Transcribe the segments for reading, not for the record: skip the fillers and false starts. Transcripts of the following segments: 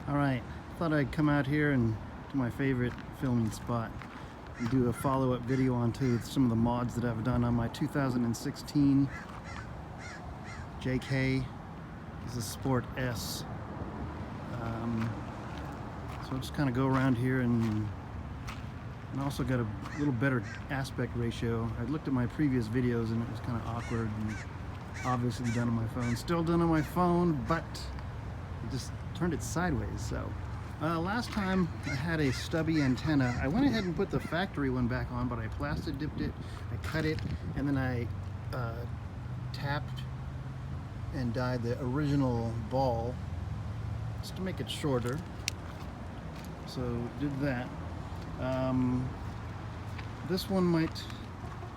Alright, thought I'd come out here and to my favorite filming spot and do a follow-up video onto some of the mods that I've done on my 2016 JK. This is Sport S. So I'll just kind of go around here and also got a little better aspect ratio. I looked at my previous videos and it was kind of awkward and obviously done on my phone. Still done on my phone, but I just turned it sideways. So last time I had a stubby antenna. I went ahead and put the factory one back on, but I plastic dipped it, I cut it, and then I tapped and dyed the original ball just to make it shorter. So did that. This one might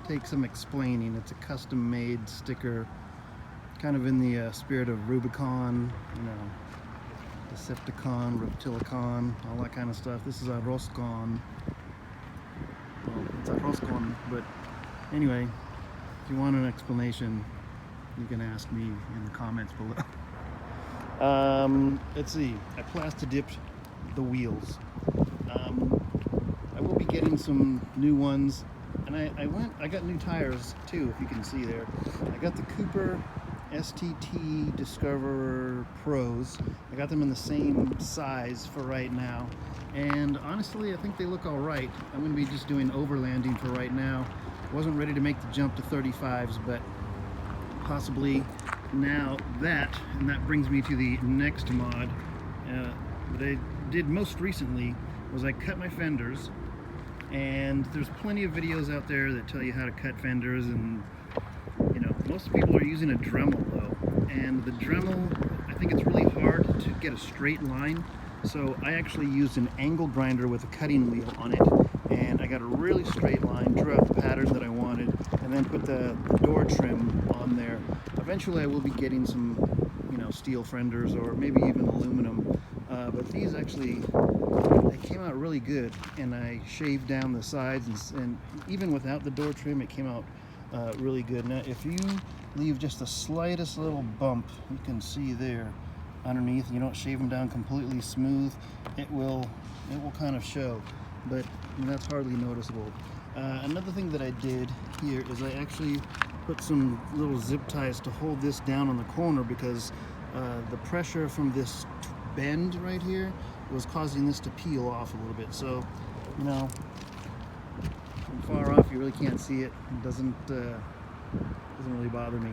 take some explaining. It's a custom made sticker, kind of in the spirit of Rubicon, you know, Decepticon, Reptilicon, all that kind of stuff. This is a Roscon. Well, it's a Roscon, but anyway, if you want an explanation, you can ask me in the comments below. Let's see, I plastic dipped the wheels. I will be getting some new ones, and I got new tires too, if you can see there. I got the Cooper STT Discoverer Pros. I got them in the same size for right now, and honestly I think they look all right. I'm going to be just doing overlanding for right now. Wasn't ready to make the jump to 35s, but possibly now that, and that brings me to the next mod that I did most recently. Was I cut my fenders, and there's plenty of videos out there that tell you how to cut fenders, and you know, most people are using a Dremel though, and the Dremel, I think it's really hard to get a straight line, so I actually used an angle grinder with a cutting wheel on it, and I got a really straight line, drew out the pattern that I wanted, and then put the door trim on there. Eventually I will be getting some, you know, steel fenders or maybe even aluminum, but these actually, they came out really good, and I shaved down the sides, and even without the door trim it came out really good. Now if you leave just the slightest little bump, you can see there underneath, you don't shave them down completely smooth, it will kind of show, but that's hardly noticeable. Another thing that I did here is I actually put some little zip ties to hold this down on the corner, because the pressure from this bend right here was causing this to peel off a little bit. So, you know, from far off you really can't see it. It doesn't really bother me.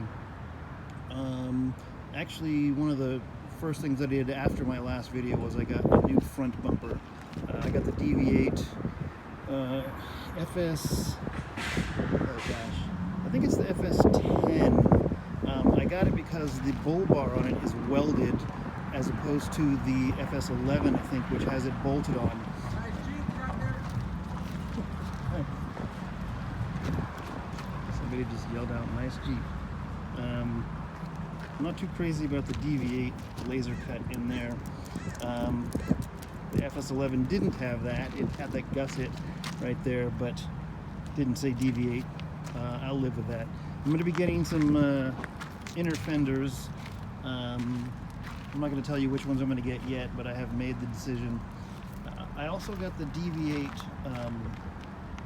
Actually, one of the first things I did after my last video was I got a new front bumper. I got the DV8 FS, oh gosh, I think it's the FS10. I got it because the bull bar on it is welded, as opposed to the FS11, I think, which has it bolted on. Somebody just yelled out, "Nice Jeep." I'm not too crazy about the DV8 laser cut in there. The FS11 didn't have that. It had that gusset right there, but didn't say DV8. I'll live with that. I'm going to be getting some inner fenders. I'm not going to tell you which ones I'm going to get yet, but I have made the decision. I also got the DV8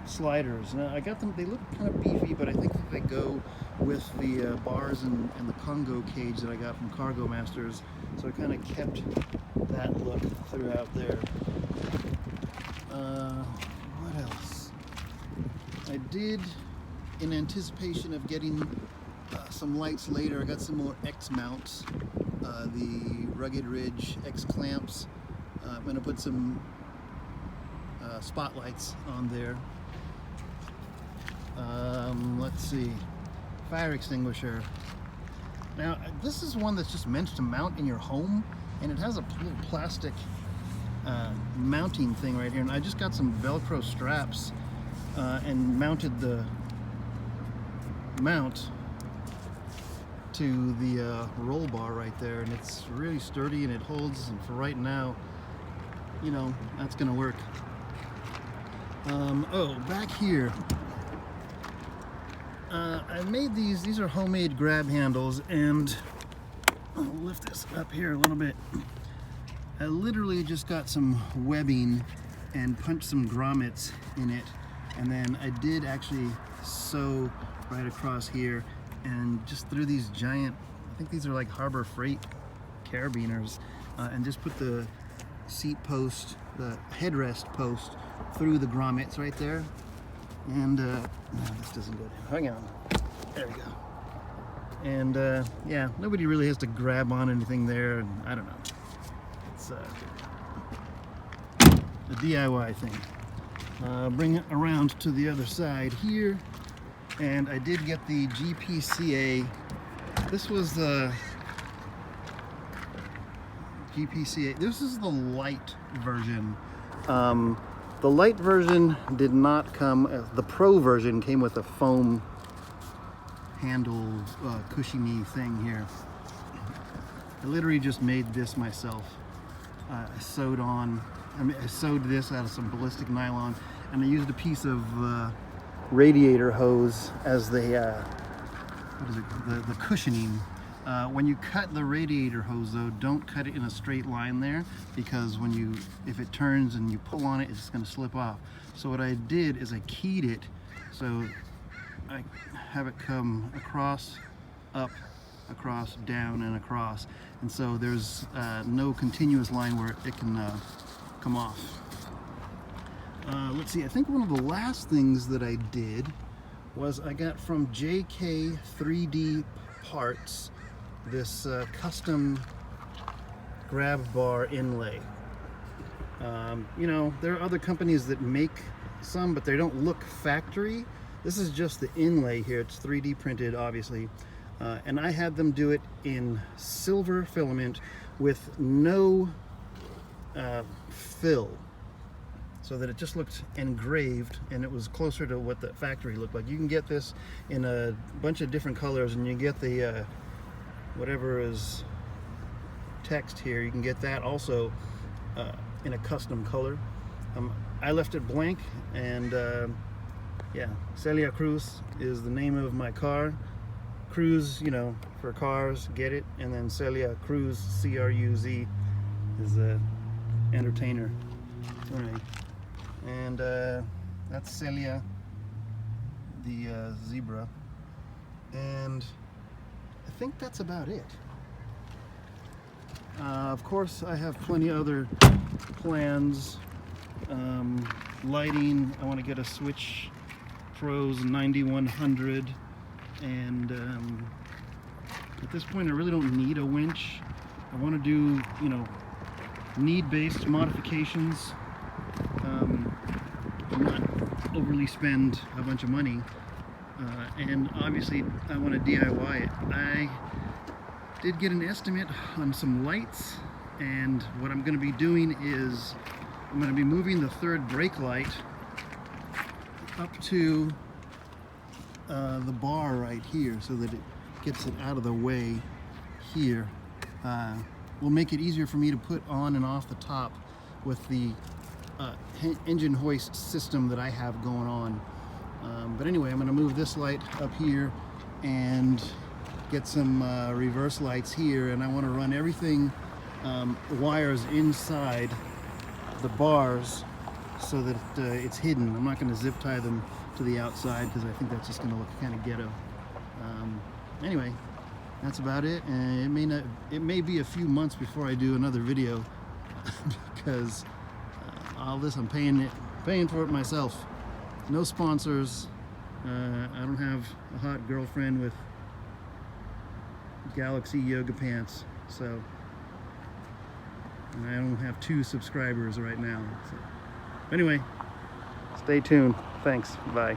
sliders. Now I got them, they look kind of beefy, but I think that they go with the bars and the Congo cage that I got from Cargo Masters, so I kind of kept that look throughout there. What else? I did, in anticipation of getting some lights later, I got some more X mounts, the Rugged Ridge X clamps. I'm going to put some spotlights on there. Let's see, fire extinguisher. Now this is one that's just meant to mount in your home, and it has a little plastic mounting thing right here, and I just got some Velcro straps and mounted the mount to the roll bar right there, and it's really sturdy and it holds, and for right now, you know, that's gonna work. Oh, back here, I made these are homemade grab handles, and I'll lift this up here a little bit. I literally just got some webbing and punched some grommets in it, and then I did actually sew right across here and just threw these giant, I think these are like Harbor Freight carabiners, and just put the seat post, the headrest post, through the grommets right there. And no, this doesn't go down. Hang on. There we go. And yeah, nobody really has to grab on anything there, and I don't know. It's a DIY thing. Bring it around to the other side here, and I did get the GPCA. This was the GPCA. This is the light version. The light version did not come. The Pro version came with a foam handle, cushiony thing here. I literally just made this myself. I sewed this out of some ballistic nylon, and I used a piece of radiator hose as the what is it? The cushioning. When you cut the radiator hose, though, don't cut it in a straight line there, because if it turns and you pull on it, it's going to slip off. So what I did is I keyed it, so I have it come across, up, across, down, and across, and so there's no continuous line where it can come off. Let's see, I think one of the last things that I did was I got from JK 3D Parts this custom grab bar inlay. You know, there are other companies that make some, but they don't look factory. This is just the inlay here. It's 3D printed, obviously. And I had them do it in silver filament with no fill, so that it just looked engraved, and it was closer to what the factory looked like. You can get this in a bunch of different colors, and you get the whatever is text here, you can get that also in a custom color. I left it blank, and yeah, Celia Cruz is the name of my car. Cruz, you know, for cars, get it, and then Celia Cruz, C-R-U-Z, is the entertainer. So anyway, and that's Celia, the zebra, and I think that's about it. Of course, I have plenty of other plans. Lighting, I want to get a Switch Pros 9100, and at this point I really don't need a winch. I want to do, you know, need-based modifications, not overly spend a bunch of money, and obviously I want to DIY it. I did get an estimate on some lights, and what I'm going to be doing is I'm going to be moving the third brake light up to the bar right here, so that it gets it out of the way here. Will make it easier for me to put on and off the top with the engine hoist system that I have going on. But anyway, I'm going to move this light up here and get some reverse lights here, and I want to run everything wires inside the bars so that it's hidden. I'm not going to zip tie them to the outside, because I think that's just going to look kind of ghetto. Anyway, that's about it, and it may be a few months before I do another video because all this I'm paying for it myself. No sponsors. I don't have a hot girlfriend with Galaxy yoga pants, so, and I don't have 2 subscribers right now. So. Anyway, stay tuned. Thanks. Bye.